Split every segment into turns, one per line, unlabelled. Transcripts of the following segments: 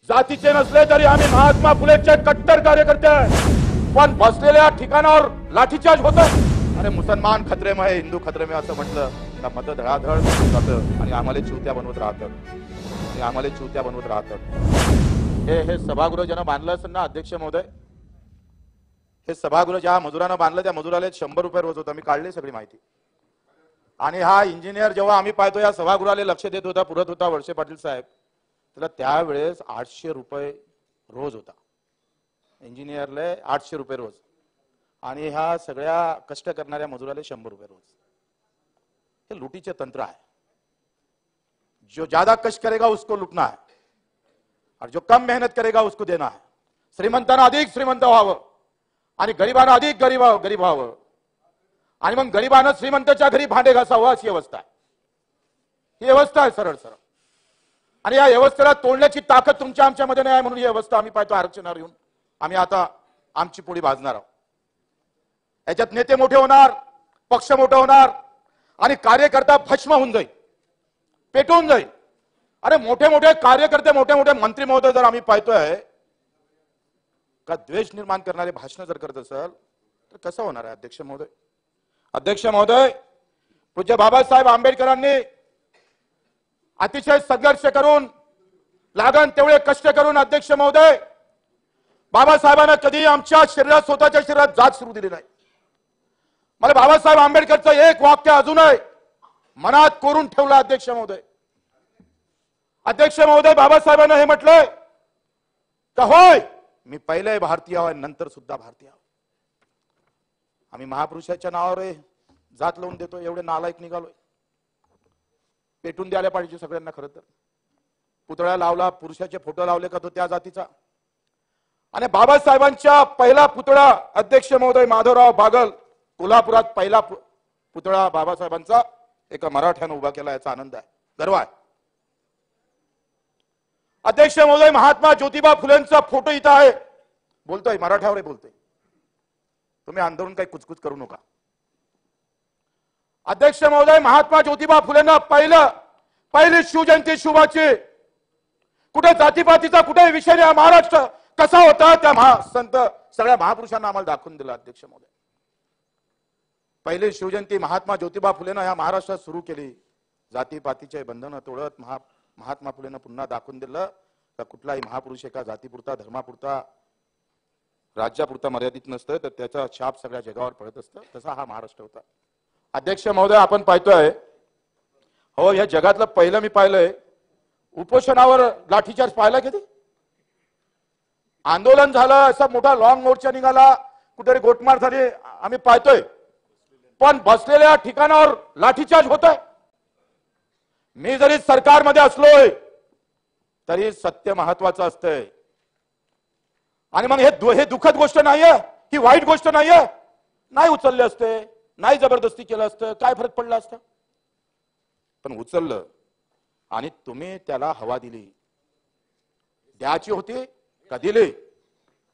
जातीचे नसले तरी आम्ही महात्मा फुलेचे कट्टर कार्यकर्ते आहे, पण बसलेल्या ठिकाणावर लाठीचार्ज होत. अरे मुसलमान खतरे में है, हिंदू खतरे में असं म्हटलं का मत धडाधड जातं आणि आम्हाला चुत्या बनवत राहतात. हे सभागृह ज्यानं बांधलं असेल ना अध्यक्ष महोदय, हे सभागृह ज्या मजुरानं बांधलं त्या मजुराला 100 रुपये रोज होता. मी काढली सगळी माहिती. आणि हा इंजिनियर जेव्हा आम्ही पाहतो या सभागृहाला लक्ष देत होता, पुरत होता वळसे पाटील साहेब, त्याला त्यावेळेस 800 रुपये रोज होता. इंजिनियरले 800 रुपये रोज आणि ह्या सगळ्या कष्ट करणाऱ्या मजुराला 100 रुपये रोज. हे लुटीचे तंत्र आहे. जो ज्यादा कष्ट करेगा उसको लुटना है और जो कम मेहनत करेगा उसको देना है. श्रीमंतांना अधिक श्रीमंत व्हावं आणि गरिबांना अधिक गरीब व्हावं आणि मग गरिबांना श्रीमंताच्या घरी भांडे घासावं अशी व्यवस्था आहे. ही व्यवस्था आहे सरळ सरळ. आणि या व्यवस्थेला तोडण्याची ताकद तुमच्या आमच्यामध्ये नाही, म्हणून ही व्यवस्था आम्ही पाहतो आरक्षणावर येऊन आम्ही आता आमची पोळी भाजणार आहोत. याच्यात नेते मोठे होणार, पक्ष मोठे होणार आणि कार्यकर्ता भस्म होऊन जाईल, पेटून जाईल. अरे मोठे मोठे कार्यकर्ते, मोठे मोठे मंत्री महोदय जर आम्ही पाहतोय का द्वेष निर्माण करणारे भाषण जर करत असेल तर कसं होणार आहे अध्यक्ष महोदय? अध्यक्ष महोदय, पूज्य बाबासाहेब आंबेडकरांनी अतिशय संघर्ष करून लागण तेवढे कष्ट करून अध्यक्ष महोदय बाबासाहेबांना कधी आमच्या शरीरात स्वतःच्या शरीरात जात सुरू दिली नाही. मला बाबासाहेब आंबेडकरचं एक वाक्य अजूनही मनात कोरून ठेवलं अध्यक्ष महोदय. अध्यक्ष महोदय, बाबासाहेबांना हे म्हटलंय का होय मी पहिले भारतीय आहे नंतर सुद्धा भारतीय. आम्ही महापुरुषाच्या नावावर जात लावून देतो, एवढे नालायक निघालोय. पेटून द्यायला पाहिजे सगळ्यांना. खरं तर पुतळा लावला, पुरुषाचे फोटो लावले का तो त्या जातीचा. आणि बाबासाहेबांच्या पहिला पुतळा अध्यक्ष महोदय माधवराव बागल कोल्हापुरात पहिला पुतळा बाबासाहेबांचा एका मराठ्यानं उभा केला, याचा आनंद आहे, गर्व आहे. अध्यक्ष महोदय, महात्मा ज्योतिबा फुलेंचा फोटो इथं आहे. बोलतोय मराठ्यावर बोलतोय, तुम्ही आंदोलन काही कुचकुच करू नका. अध्यक्ष महोदय, महात्मा ज्योतिबा फुलेंना पहिली शिवजयंती शुभाची कुठे जातीपातीचा कुठे विषय नाही. महाराष्ट्र कसा होता त्या संत सगळ्या महापुरुषांना आम्हाला दाखवून दिला. अध्यक्ष महोदय, पहिली शिवजयंती महात्मा ज्योतिबा फुलेंना या महाराष्ट्रात सुरू केली. जातीपातीचे बंधन तोडत महात्मा फुलेंना पुन्हा दाखवून दिलं का कुठलाही महापुरुष एका जातीपुरता, धर्मापुरता, राज्यापुरता मर्यादित नसतं, तर त्याचा छाप सगळ्या जगावर पडत असतं. तसा हा महाराष्ट्र होता. अध्यक्ष महोदय, आपण पाहतोय हो या जगातलं पहिलं मी पाहिलंय उपोषणावर लाठीचार्ज पाहिला. किती आंदोलन झालं, असा मोठा लॉंग मोर्चा निघाला, कुठेतरी गोटमार झाली, आम्ही पाहतोय. पण बसलेल्या ठिकाणावर लाठीचार्ज होत आहे. मी जरी सरकारमध्ये असलोय तरी सत्य महत्वाचं असतंय. आणि मग हे दुःखद गोष्ट नाहीये, ही वाईट गोष्ट नाहीये. नाही उचलले असते, नाही जबरदस्ती केलं असतं, काय फरक पडला असता. पण उचललं आणि तुम्ही त्याला हवा दिली. द्यायची होती का दिली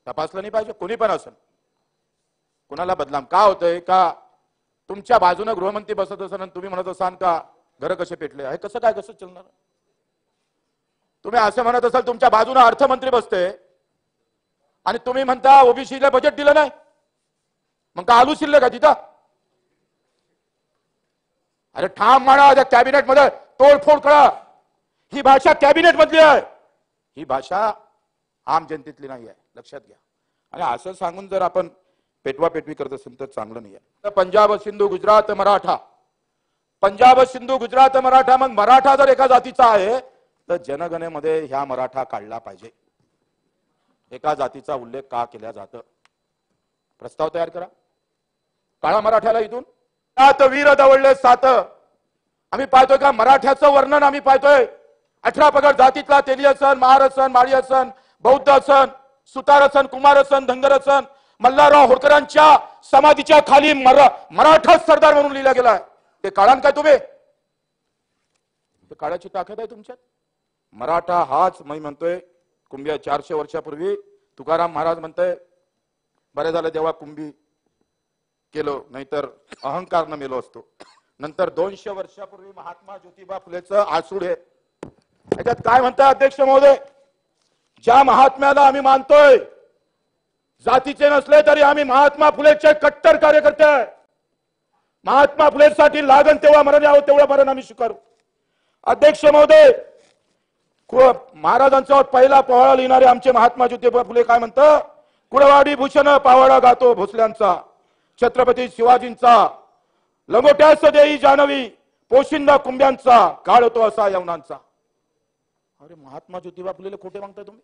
तपासलं नाही पाहिजे. कोणी पण असेल, कोणाला बदनाम का होतंय का तुमच्या बाजूने गृहमंत्री बसत असाल आणि तुम्ही म्हणत असाल का घर कसे पेटले, हे कसं काय कसं चालणार. तुम्ही असं म्हणत असाल तुमच्या बाजूने अर्थमंत्री बसते आणि तुम्ही म्हणता ओबीसीला बजेट दिलं नाही, मग का आलू शिल्लक का तिथं. अरे ठाम म्हणा, त्या कॅबिनेट मध्ये तोडफोड करा. ही भाषा कॅबिनेट मधली आहे, ही भाषा आम जनतेतली नाही आहे, लक्षात घ्या. आणि असं सांगून जर आपण पेटवा पेटवी करत असेल तर चांगलं नाही आहे. पंजाब सिंधू गुजरात मराठा, पंजाब सिंधू गुजरात मराठा. मग मराठा जर एका जातीचा आहे तर जनगणनेमध्ये ह्या मराठा काढला पाहिजे. एका जातीचा उल्लेख का केला जातं, प्रस्ताव तयार करा. काळा मराठ्याला इथून सात वीर दवळले सात. आम्ही पाहतोय का मराठ्याचं वर्णन आम्ही पाहतोय. 18 पगड जातीतला तेली असन, महार असन, माळी असन, बौद्ध असन, सुतार असन, कुमार असन, धनगर असन, मल्हारराव होळकरांच्या समाधीच्या खाली मराठा सरदार म्हणून लिहिला गेलाय. ते काळान काय तुम्ही, काळाची ताकद आहे तुमच्यात. मराठा हाच मी म्हणतोय. कुंभी 400 वर्षापूर्वी तुकाराम महाराज म्हणतोय बरे झालं देवा कुंभी केलं, नाहीतर अहंकार न मेलो असतो. नंतर 200 वर्षापूर्वी महात्मा ज्योतिबा फुलेचं आसूड आहे. याच्यात काय म्हणताय अध्यक्ष महोदय, ज्या महात्म्याला आम्ही मानतोय, जातीचे नसले तरी आम्ही महात्मा फुलेचे कट्टर कार्यकर्ते आहे. महात्मा फुलेसाठी लागण तेव्हा मरण यावं तेवढं मरण आम्ही स्वीकारू. अध्यक्ष महोदय, महाराजांचा पहिला पोवाडा लिहिणारे आमचे महात्मा ज्योतिबा फुले काय म्हणतं, कुळवाडी भूषण पावाडा गातो भोसल्यांचा, छत्रपती शिवाजींचा लंगोट्यास देई जानवी, पोशिंदा कुंभ्यांचा काळ होतो असा यवनांचा. अरे महात्मा ज्योतिबा फुलेला खोटे मागताय तुम्ही?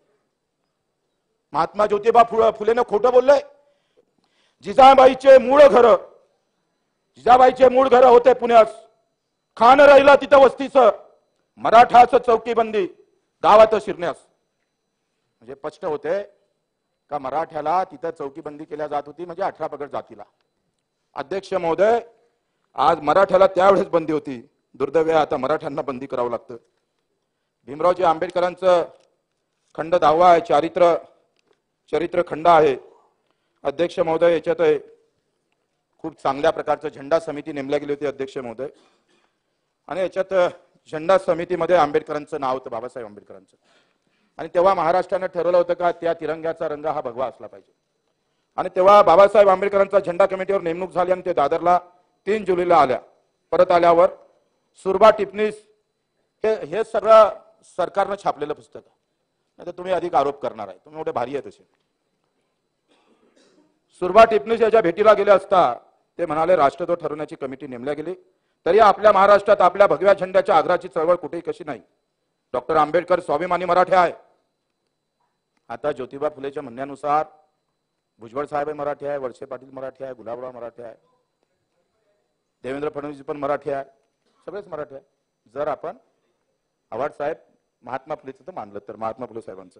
महात्मा ज्योतिबा फुलेने खोटं बोललंय. जिजाबाईचे मूळ घर होते पुण्यात, खान राहिला तिथं वस्तीचं, मराठाचं चौकीबंदी गावात शिरण्यास. म्हणजे स्पष्ट होते का मराठ्याला तिथं चौकीबंदी केल्या जात होती, म्हणजे 18 पगड जातीला. अध्यक्ष महोदय, आज मराठ्याला त्यावेळेस बंदी होती, दुर्दैव आता मराठ्यांना बंदी करावं लागतं. भीमरावजी आंबेडकरांचं खंड 10वा आहे, चरित्र खंड आहे. अध्यक्ष महोदय, याच्यात खूप चांगल्या प्रकारचं झेंडा समिती नेमल्या गेली होती अध्यक्ष महोदय, आणि याच्यात झेंडा समितीमध्ये आंबेडकरांचं नाव होतं, बाबासाहेब आंबेडकरांचं. आणि तेव्हा महाराष्ट्रानं ठरवलं होतं का त्या तिरंग्याचा रंग हा भगवा असला पाहिजे. आणि तेव्हा बाबासाहेब आंबेडकरांचा झेंडा कमिटीवर नेमणूक झाली आणि ते दादरला 3 जुलैला आल्या. परत आल्यावर सुरबा टिपणीस हे सगळं सरकारनं छापलेलं पुस्तक आहे. नाही तर तुम्ही अधिक आरोप करणार आहे, तुम्ही एवढे भारी आहे तसे. सुरबा टिपणीस याच्या भेटीला गेले असता ते म्हणाले राष्ट्रध्वज ठरवण्याची कमिटी नेमल्या गेली, तरी आपल्या महाराष्ट्रात आपल्या भगव्या झेंड्याच्या आग्रहाची चळवळ कुठेही कशी नाही. डॉक्टर आंबेडकर स्वाभिमानी मराठे आहे. आता ज्योतिबा फुलेच्या म्हणण्यानुसार भुजबळ साहेब मराठी आहे, वळसे पाटील मराठी आहे, गुलाबराव मराठी आहे, देवेंद्र फडणवीस पण मराठी आहे, सगळेच मराठी आहे. जर आपण आव्हाड साहेब महात्मा फुलेचं तर मानलं तर महात्मा फुले साहेबांचं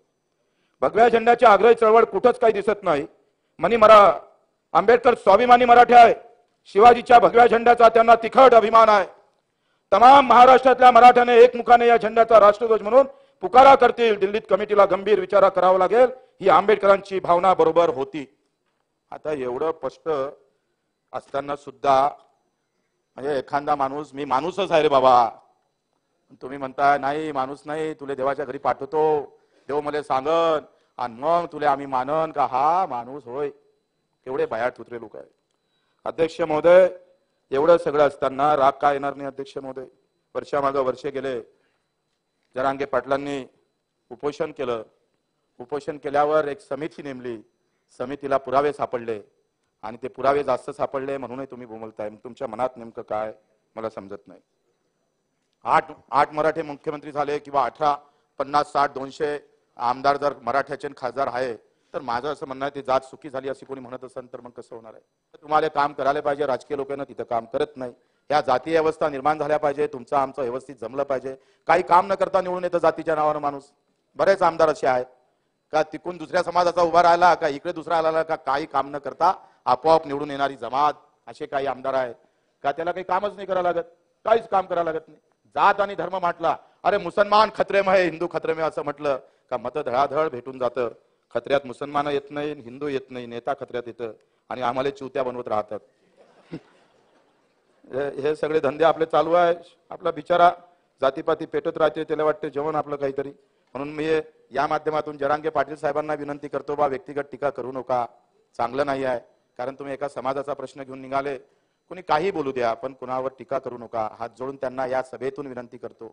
भगव्या झेंड्याची आग्रही चळवळ कुठंच काही दिसत नाही. आंबेडकर स्वाभिमानी मराठी आहे. शिवाजीच्या भगव्या झेंड्याचा त्यांना तिखट अभिमान आहे. तमाम महाराष्ट्रातल्या मराठ्याने एकमुखाने या झेंड्याचा राष्ट्रध्वज म्हणून पुकारा करतील. दिल्लीत कमिटीला गंभीर विचार करावा लागेल, ही आंबेडकरांची भावना बरोबर होती. आता एवढं स्पष्ट असताना सुद्धा म्हणजे एखादा माणूस, मी माणूसच आहे रे बाबा, तुम्ही म्हणताय नाही माणूस नाही, तुले देवाच्या घरी पाठवतो, देव मला सांगन आणि मग तुले आम्ही मानन का हा माणूस होय. केवढे भयाट उतरे लोक आहेत. अध्यक्ष महोदय, एवढं सगळं असताना राग का येणार नाही अध्यक्ष महोदय? वर्षामागं वर्षे गेले, जरांगे पाटलांनी उपोषण केलं. उपोषण केल्यावर एक समिती नेमली, समितीला पुरावे सापडले आणि ते पुरावे जास्त सापडले म्हणूनही तुम्ही बोलताय. तुमच्या मनात नेमकं काय मला समजत नाही. 8 मराठे मुख्यमंत्री झाले किंवा 18, 50, 60, 200 आमदार जर मराठ्याचे खासदार आहे, तर माझं असं म्हणणं आहे ती जात सुखी झाली अशी कोणी म्हणत असेल तर मग कसं होणार आहे? तुम्हाला काम करायला पाहिजे. राजकीय लोकांना तिथं काम करत नाही. ह्या जातीय अवस्था निर्माण झाल्या पाहिजे. तुमचं आमचं व्यवस्थित जमलं पाहिजे. काही काम न करता निवडून येतं जातीच्या नावानं माणूस. बरेच आमदार असे आहेत का तिकून दुसऱ्या समाजाचा उभा राहिला का इकडे दुसरा आला का काही काम न करता आपोआप निवडून येणारी जमात, असे काही आमदार आहेत का त्याला काही कामच नाही करावं लागत, काहीच काम करावं लागत नाही. जात आणि धर्म म्हटला, अरे मुसलमान खत्रे में है, हिंदू खत्रे में असं म्हटलं का मत धडाधड भेटून जातं. खत्र्यात मुसलमान येत नाही, हिंदू येत नाही, नेता खत्र्यात येतं आणि आम्हाला चिवत्या बनवत राहतात. हे सगळे धंदे आपले चालू आहे. आपला बिचारा जातीपाती पेटत राहते, त्याला वाटते जेवण आपलं काहीतरी. म्हणून मी या माध्यमातून जरांगे पाटील साहेबांना विनंती करतो, बा व्यक्तिगत टीका करू नका, चांगलं नाही आहे. कारण तुम्ही एका समाजाचा प्रश्न घेऊन निघाले, कोणी काही बोलू द्या पण कुणावर टीका करू नका. हात जोडून त्यांना या सभेतून विनंती करतो.